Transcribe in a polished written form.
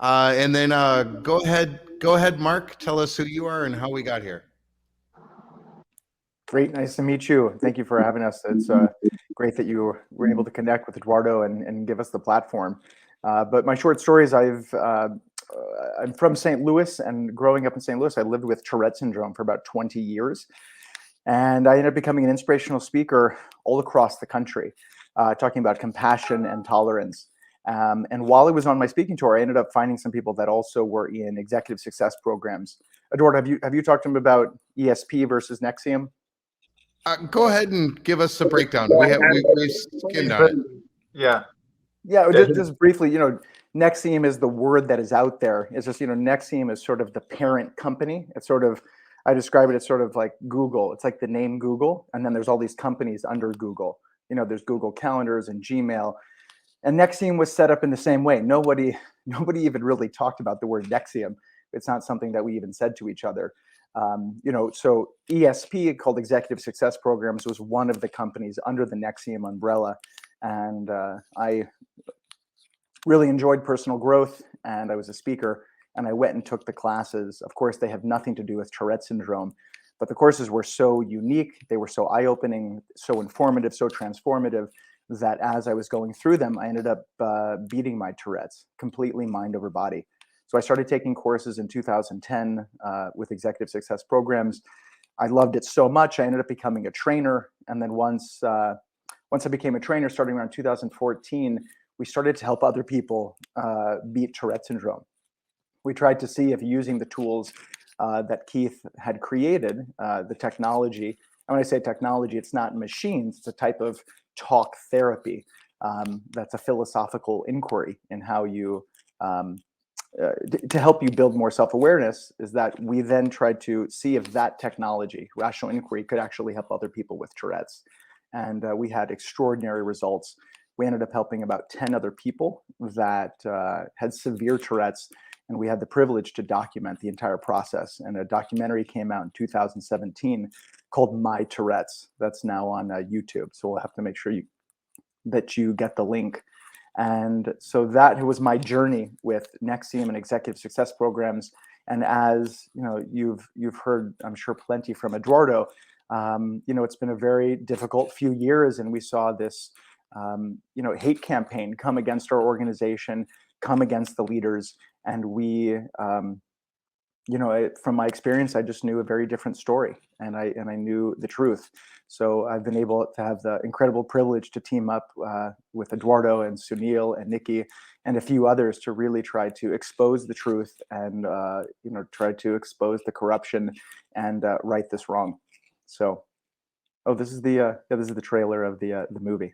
And then go ahead, Mark. Tell us who you are and how we got here. Great, nice to meet you. Thank you for having us. It's great that you were able to connect with Eduardo and give us the platform. But my short story is I'm from St. Louis, and growing up in St. Louis, I lived with Tourette syndrome for about 20 years. And I ended up becoming an inspirational speaker all across the country, talking about compassion and tolerance. And while I was on my speaking tour, I ended up finding some people that also were in executive success programs. Eduardo, have you talked to them about ESP versus Nexium? Go ahead and give us a breakdown. We skimmed on it. Yeah. Yeah, just briefly, Nexium is the word that is out there. It's just, Nexium is sort of the parent company. It's sort of, I describe it as sort of like Google. It's like the name Google, and then there's all these companies under Google. There's Google Calendars and Gmail. And Nexium was set up in the same way. Nobody even really talked about the word Nexium. It's not something that we even said to each other. So ESP, called Executive Success Programs, was one of the companies under the Nexium umbrella. And I really enjoyed personal growth, and I was a speaker, and I went and took the classes. Of course, they have nothing to do with Tourette syndrome, but the courses were so unique, they were so eye-opening, so informative, so transformative, that as I was going through them, I ended up beating my Tourette's completely mind over body. So I started taking courses in 2010 with executive success programs. I loved it so much, I ended up becoming a trainer. And then once I became a trainer, starting around 2014, we started to help other people beat Tourette syndrome. We tried to see if using the tools that Keith had created, the technology, and when I say technology, it's not machines, it's a type of talk therapy. That's a philosophical inquiry in how you, to help you build more self-awareness, is that we then tried to see if that technology, rational inquiry, could actually help other people with Tourette's. And we had extraordinary results. We ended up helping about 10 other people that had severe Tourette's, and we had the privilege to document the entire process. And a documentary came out in 2017 called My Tourette's. That's now on YouTube. So we'll have to make sure that you get the link. And so that was my journey with Nexium and executive success programs. And as you've heard, I'm sure, plenty from Eduardo. It's been a very difficult few years, and we saw this hate campaign come against our organization, come against the leaders. And we, from my experience, I just knew a very different story, and I knew the truth. So I've been able to have the incredible privilege to team up with Eduardo and Sunil and Nikki and a few others to really try to expose the truth and try to expose the corruption and right this wrong. So, this is the trailer of the movie.